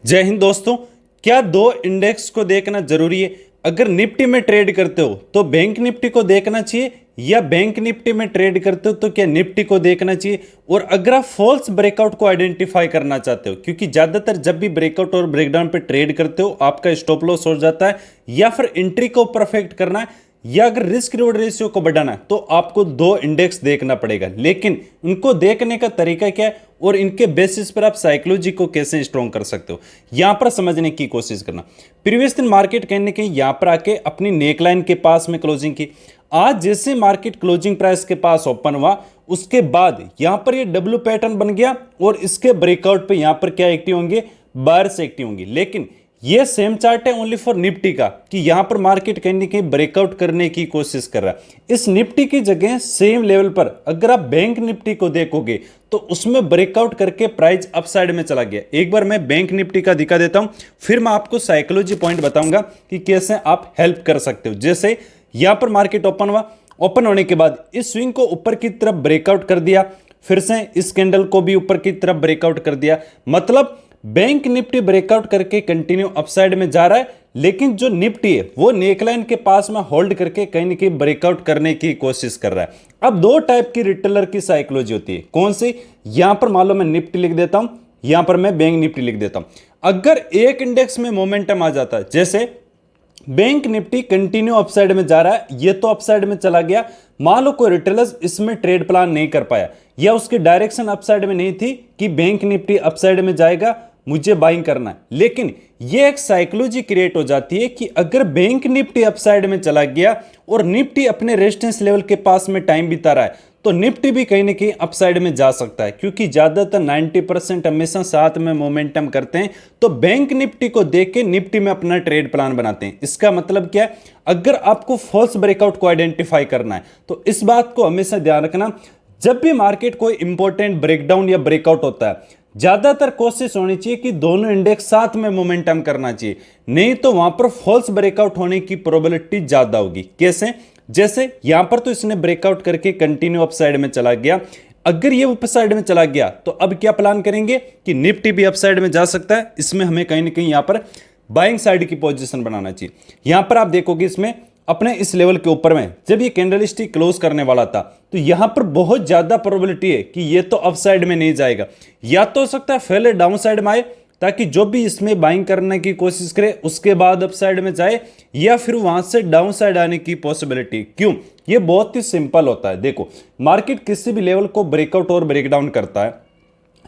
जय हिंद दोस्तों। क्या दो इंडेक्स को देखना जरूरी है? अगर निफ्टी में ट्रेड करते हो तो बैंक निफ्टी को देखना चाहिए, या बैंक निफ्टी में ट्रेड करते हो तो क्या निफ्टी को देखना चाहिए? और अगर आप फॉल्स ब्रेकआउट को आइडेंटिफाई करना चाहते हो, क्योंकि ज्यादातर जब भी ब्रेकआउट और ब्रेकडाउन पे ट्रेड करते हो आपका स्टॉप लॉस हो जाता है, या फिर एंट्री को परफेक्ट करना है, या अगर रिस्क रिवॉर्ड रेशियो को बढ़ाना है, तो आपको दो इंडेक्स देखना पड़ेगा। लेकिन इनको देखने का तरीका क्या है और इनके बेसिस पर आप साइकोलॉजी को कैसे स्ट्रॉन्ग कर सकते हो, यहां पर समझने की कोशिश करना। प्रीवियस दिन मार्केट कहने के यहां पर आके अपनी नेकलाइन के पास में क्लोजिंग की। आज जैसे मार्केट क्लोजिंग प्राइस के पास ओपन हुआ, उसके बाद यहां पर ये डब्ल्यू पैटर्न बन गया और इसके ब्रेकआउट पे यहां पर क्या एक्टिव होंगे? बायर्स एक्टिव होंगे। लेकिन ये सेम चार्ट है ओनली फॉर निफ्टी का, कि यहां पर मार्केट कहीं ना कहीं ब्रेकआउट करने की कोशिश कर रहा है। इस निफ्टी की जगह सेम लेवल पर अगर आप बैंक निफ्टी को देखोगे तो उसमें ब्रेकआउट करके प्राइस अपसाइड में चला गया। एक बार मैं बैंक निफ्टी का दिखा देता हूं, फिर मैं आपको साइकोलॉजी पॉइंट बताऊंगा कि कैसे आप हेल्प कर सकते हो। जैसे यहां पर मार्केट ओपन हुआ, ओपन होने के बाद इस स्विंग को ऊपर की तरफ ब्रेकआउट कर दिया, फिर से इस कैंडल को भी ऊपर की तरफ ब्रेकआउट कर दिया। मतलब बैंक निफ्टी ब्रेकआउट करके कंटिन्यू अपसाइड में जा रहा है, लेकिन जो निफ्टी है वो नेकलाइन के पास में होल्ड करके कहीं ना कहीं ब्रेकआउट करने की कोशिश कर रहा है। अब दो टाइप की रिटेलर की साइकोलॉजी होती है। कौन सी? यहां पर मान लो मैं निफ्टी लिख देता हूं, यहां पर मैं बैंक निफ्टी लिख देता हूं। अगर एक इंडेक्स में मोमेंटम आ जाता है, जैसे बैंक निफ्टी कंटिन्यू अपसाइड में जा रहा है, ये तो अपसाइड में चला गया, मान लो कोई रिटेलर्स इसमें ट्रेड प्लान नहीं कर पाया, या उसकी डायरेक्शन अपसाइड में नहीं थी कि बैंक निफ्टी अपसाइड में जाएगा, मुझे बाइंग करना है। लेकिन ये एक साइकोलॉजी क्रिएट हो जाती है कि अगर बैंक निफ्टी अपसाइड में चला गया और निफ्टी अपने रेजिस्टेंस लेवल के पास में टाइम बिता रहा है, तो निफ्टी भी कहीं ना कहीं अपसाइड में जा सकता है, क्योंकि ज्यादातर 90% हमेशा साथ में मोमेंटम करते हैं। तो बैंक निफ्टी को देख के निफ्टी में अपना ट्रेड प्लान बनाते हैं। इसका मतलब क्या है? अगर आपको फॉल्स ब्रेकआउट को आइडेंटिफाई करना है तो इस बात को हमेशा ध्यान रखना, जब भी मार्केट कोई इंपॉर्टेंट ब्रेकडाउन या ब्रेकआउट होता है, ज्यादातर कोशिश होनी चाहिए कि दोनों इंडेक्स साथ में मोमेंटम करना चाहिए, नहीं तो वहां पर फॉल्स ब्रेकआउट होने की प्रोबेबिलिटी ज्यादा होगी। कैसे? जैसे यहां पर तो इसने ब्रेकआउट करके कंटिन्यू अपसाइड में चला गया, अगर ये अपसाइड में चला गया तो अब क्या प्लान करेंगे कि निफ्टी भी अपसाइड में जा सकता है। इसमें हमें कहीं ना कहीं यहां पर बाइंग साइड की पोजीशन बनाना चाहिए। यहां पर आप देखोगे इसमें अपने इस लेवल के ऊपर में जब ये कैंडलस्टिक क्लोज करने वाला था, तो यहां पर बहुत ज्यादा प्रोबेबिलिटी है कि ये तो अपसाइड में नहीं जाएगा, या तो हो सकता है पहले डाउन साइड में आए, ताकि जो भी इसमें बाइंग करने की कोशिश करे उसके बाद अपसाइड में जाए, या फिर वहां से डाउन साइड आने की पॉसिबिलिटी। क्यों? ये बहुत ही सिंपल होता है। देखो, मार्केट किसी भी लेवल को ब्रेकआउट और ब्रेकडाउन करता है,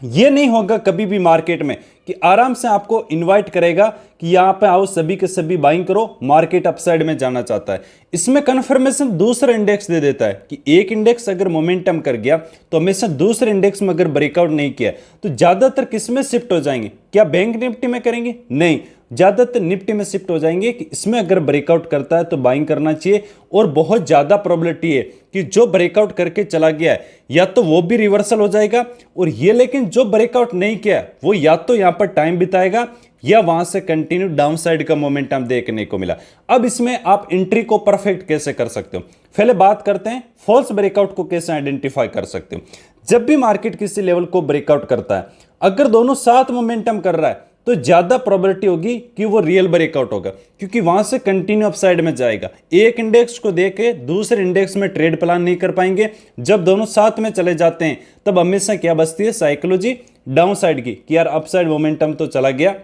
ये नहीं होगा कभी भी मार्केट में कि आराम से आपको इनवाइट करेगा कि यहां पे आओ सभी के सभी बाइंग करो, मार्केट अपसाइड में जाना चाहता है। इसमें कंफर्मेशन दूसरा इंडेक्स दे देता है कि एक इंडेक्स अगर मोमेंटम कर गया तो हमेशा दूसरे इंडेक्स में अगर ब्रेकआउट नहीं किया तो ज्यादातर किस में शिफ्ट हो जाएंगे? क्या बैंक निफ्टी में करेंगे? नहीं, ज्यादातर निफ्टी में शिफ्ट हो जाएंगे कि इसमें अगर ब्रेकआउट करता है तो बाइंग करना चाहिए। और बहुत ज्यादा प्रोबेबिलिटी है कि जो ब्रेकआउट करके चला गया है या तो वो भी रिवर्सल हो जाएगा, और ये लेकिन जो ब्रेकआउट नहीं किया वो या तो यहां पर टाइम बिताएगा, या वहां से कंटिन्यू डाउन साइड का मोमेंटम देखने को मिला। अब इसमें आप एंट्री को परफेक्ट कैसे कर सकते हो? पहले बात करते हैं फॉल्स ब्रेकआउट को कैसे आइडेंटिफाई कर सकते हो। जब भी मार्केट किसी लेवल को ब्रेकआउट करता है, अगर दोनों साथ मोमेंटम कर रहा है तो ज्यादा प्रोबेबिलिटी होगी कि वो रियल ब्रेकआउट होगा, क्योंकि वहां से कंटिन्यू अपसाइड में जाएगा। एक इंडेक्स को देके दूसरे इंडेक्स में ट्रेड प्लान नहीं कर पाएंगे। जब दोनों साथ में चले जाते हैं तब हमेशा क्या बचती है? साइकोलॉजी डाउन साइड की, कि यार अपसाइड मोमेंटम तो चला गया,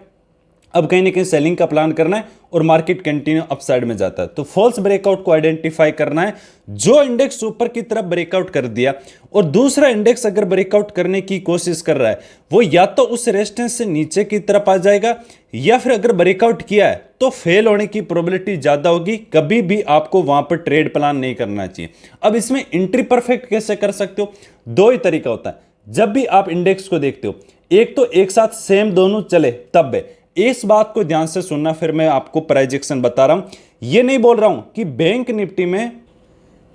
अब कहीं ना कहीं सेलिंग का प्लान करना है, और मार्केट कंटिन्यू अपसाइड में जाता है। तो फॉल्स ब्रेकआउट को आइडेंटिफाई करना है, जो इंडेक्स ऊपर की तरफ ब्रेकआउट कर दिया और दूसरा इंडेक्स अगर ब्रेकआउट करने की कोशिश कर रहा है, वो या तो उस रेजिस्टेंस से नीचे की तरफ आ जाएगा, या फिर अगर ब्रेकआउट किया है तो फेल होने की प्रोबेबिलिटी ज्यादा होगी। कभी भी आपको वहां पर ट्रेड प्लान नहीं करना चाहिए। अब इसमें एंट्री परफेक्ट कैसे कर सकते हो? दो ही तरीका होता है। जब भी आप इंडेक्स को देखते हो, एक तो एक साथ सेम दोनों चले तब है। इस बात को ध्यान से सुनना, फिर मैं आपको प्राइस एक्शन बता रहा हूं। ये नहीं बोल रहा हूं कि बैंक निफ्टी में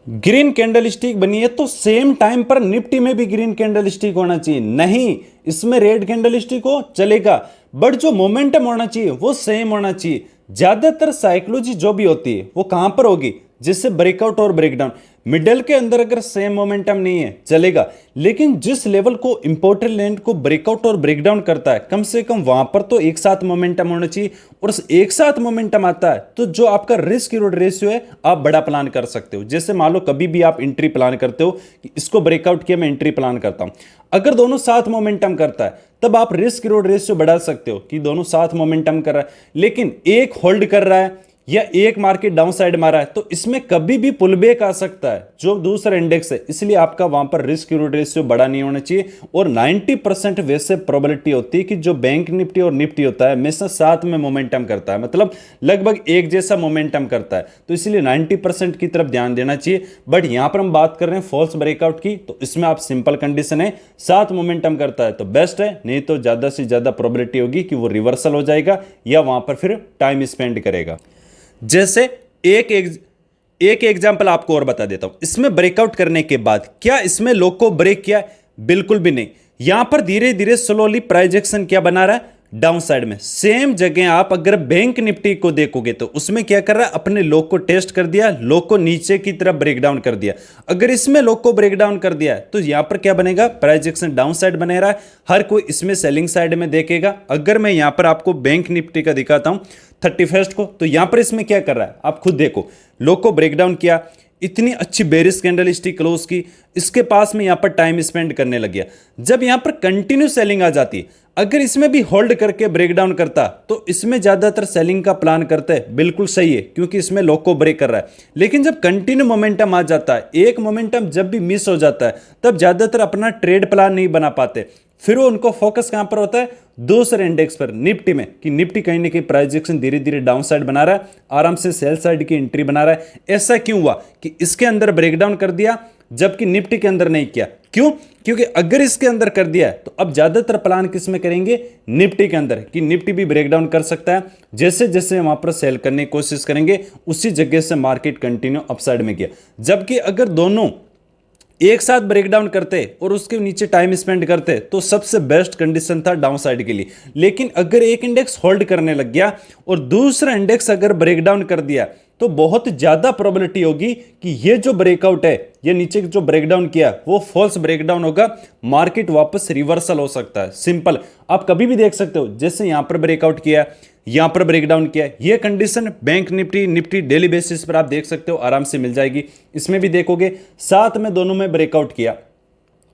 ग्रीन कैंडल स्टिक बनी है तो सेम टाइम पर निफ्टी में भी ग्रीन कैंडल स्टिक होना चाहिए, नहीं। इसमें रेड कैंडल स्टिक हो चलेगा, बट जो मोमेंटम होना चाहिए वो सेम होना चाहिए। ज्यादातर साइकोलॉजी जो भी होती है वो कहां पर होगी? जिससे ब्रेकआउट और ब्रेकडाउन। मिडल के अंदर अगर सेम मोमेंटम नहीं है चलेगा, लेकिन जिस लेवल को इंपॉर्टेंट लेवल को ब्रेकआउट और ब्रेकडाउन करता है कम से कम वहां पर तो एक साथ मोमेंटम होना चाहिए, और एक साथ मोमेंटम आता है तो जो आपका रिस्क रिवॉर्ड रेशियो है आप बड़ा प्लान कर सकते हो। जैसे मान लो कभी भी आप एंट्री प्लान करते हो कि इसको ब्रेकआउट किया मैं एंट्री प्लान करता हूं, अगर दोनों साथ मोमेंटम करता है तब आप रिस्क रिवॉर्ड रेशियो बढ़ा सकते हो कि दोनों साथ मोमेंटम कर रहा है, लेकिन एक होल्ड कर रहा है या एक मार्केट डाउन साइड मारा है तो इसमें कभी भी पुलबैक आ सकता है जो दूसरा इंडेक्स है, इसलिए आपका वहां पर रिस्क रिवॉर्ड रेशियो बड़ा नहीं होना चाहिए। और 90% वैसे प्रोबेबिलिटी होती है कि जो बैंक निफ्टी और निफ्टी होता है हमेशा साथ में मोमेंटम करता है, मतलब लगभग एक जैसा मोमेंटम करता है, तो इसलिए 90% की तरफ ध्यान देना चाहिए। बट यहां पर हम बात कर रहे हैं फॉल्स ब्रेकआउट की, तो इसमें आप सिंपल कंडीशन है साथ मोमेंटम करता है तो बेस्ट है, नहीं तो ज्यादा से ज्यादा प्रोबेबिलिटी होगी कि वो रिवर्सल हो जाएगा या वहां पर फिर टाइम स्पेंड करेगा। जैसे एक एग्जांपल आपको और बता देता हूं, इसमें ब्रेकआउट करने के बाद क्या इसमें लो को ब्रेक किया? बिल्कुल भी नहीं। यहां पर धीरे धीरे स्लोली प्राइस एक्शन क्या बना रहा है? डाउन साइड में। सेम जगह आप अगर बैंक निफ्टी को देखोगे तो उसमें क्या कर रहा है? अपने लो को टेस्ट कर दिया, लो को नीचे की तरफ ब्रेक डाउन कर दिया। अगर इसमें लो को ब्रेक डाउन कर दिया तो यहां पर क्या बनेगा? प्राइस एक्शन डाउन साइड बने रहा है, हर कोई इसमें सेलिंग साइड में देखेगा। अगर मैं यहां पर आपको बैंक निफ्टी का दिखाता हूं 31 को, तो यहां पर इसमें क्या कर रहा है आप खुद देखो, लो को ब्रेक डाउन किया, इतनी अच्छी बेरिश कैंडल स्टिक क्लोज की, इसके पास में यहां पर टाइम स्पेंड करने लग गया। जब यहां पर कंटिन्यू सेलिंग आ जाती है, अगर इसमें भी होल्ड करके ब्रेक डाउन करता तो इसमें ज्यादातर सेलिंग का प्लान करते हैं, बिल्कुल सही है क्योंकि इसमें लो को ब्रेक कर रहा है। लेकिन जब कंटिन्यू मोमेंटम आ जाता है, एक मोमेंटम जब भी मिस हो जाता है तब ज्यादातर अपना ट्रेड प्लान नहीं बना पाते, फिर वो उनको फोकस कहां पर होता है? दूसरे इंडेक्स पर, निफ्टी में, कि निफ्टी कहीं ना कहीं प्राइस एक्शन धीरे धीरे डाउन साइड बना रहा है, आराम से सेल साइड की एंट्री बना रहा है। ऐसा क्यों हुआ कि इसके अंदर ब्रेकडाउन कर दिया जबकि निफ्टी के अंदर नहीं किया? क्यों? क्योंकि अगर इसके अंदर कर दिया है तो अब ज्यादातर प्लान किस में करेंगे? निफ्टी के अंदर, कि निफ्टी भी ब्रेकडाउन कर सकता है। जैसे जैसे वहां पर सेल करने की कोशिश करेंगे उसी जगह से मार्केट कंटिन्यू अपसाइड में गया। जबकि अगर दोनों एक साथ ब्रेकडाउन करते और उसके नीचे टाइम स्पेंड करते तो सबसे बेस्ट कंडीशन था डाउन साइड के लिए। लेकिन अगर एक इंडेक्स होल्ड करने लग गया और दूसरा इंडेक्स अगर ब्रेकडाउन कर दिया तो बहुत ज्यादा प्रोबेबिलिटी होगी कि ये जो ब्रेकआउट है, ये नीचे जो ब्रेकडाउन किया वो फॉल्स ब्रेकडाउन होगा, मार्केट वापस रिवर्सल हो सकता है। सिंपल, आप कभी भी देख सकते हो, जैसे यहां पर ब्रेकआउट किया, यहां पर ब्रेकडाउन किया, ये condition bank Nifty Nifty daily basis पर आप देख सकते हो, आराम से मिल जाएगी। इसमें भी देखोगे साथ में दोनों में ब्रेकआउट किया,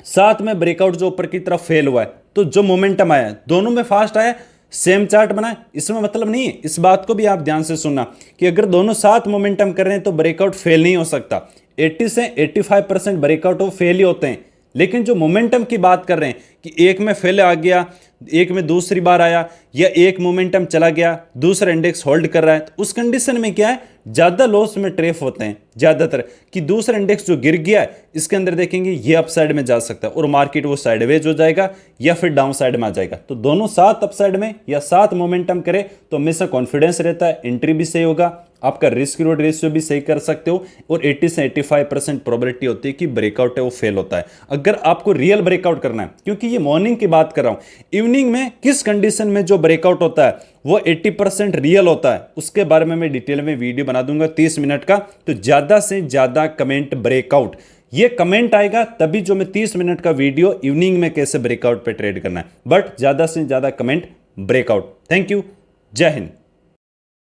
साथ में ब्रेकआउट जो ऊपर की तरफ फेल हुआ है, तो जो मोमेंटम आया दोनों में फास्ट आया, सेम चार्ट बना। इसमें मतलब नहीं है, इस बात को भी आप ध्यान से सुनना कि अगर दोनों साथ मोमेंटम कर रहे हैं तो ब्रेकआउट फेल नहीं हो सकता। 80 से 85% ब्रेकआउट वो फेल ही होते हैं। लेकिन जो मोमेंटम की बात कर रहे हैं कि एक में फेल आ गया, एक में दूसरी बार आया, या एक मोमेंटम चला गया, दूसरा इंडेक्स होल्ड कर रहा है, तो उस कंडीशन में क्या है? ज्यादा लॉस में ट्रेफ होते हैं ज्यादातर, कि दूसरा इंडेक्स जो गिर गया है इसके अंदर देखेंगे ये अपसाइड में जा सकता है और मार्केट वो साइडवेज हो जाएगा या फिर डाउन साइड में आ जाएगा। तो दोनों साथ अपसाइड में या साथ मोमेंटम करे तो हमेशा कॉन्फिडेंस रहता है, एंट्री भी सही होगा, आपका रिस्क रिवॉर्ड रेशियो भी सही कर सकते हो, और 80 से 85% प्रोबेबिलिटी होती है कि ब्रेकआउट है वो फेल होता है। अगर आपको रियल ब्रेकआउट करना है, क्योंकि ये मॉर्निंग की बात कर रहा हूं, इवनिंग में किस कंडीशन में जो ब्रेकआउट होता है वो 80% रियल होता है, उसके बारे में मैं डिटेल में वीडियो बना दूंगा 30 मिनट का। तो ज्यादा से ज्यादा कमेंट ब्रेकआउट, ये कमेंट आएगा तभी जो मैं 30 मिनट का वीडियो इवनिंग में कैसे ब्रेकआउट पे ट्रेड करना है, बट ज्यादा से ज्यादा कमेंट ब्रेकआउट। थैंक यू, जय हिंद।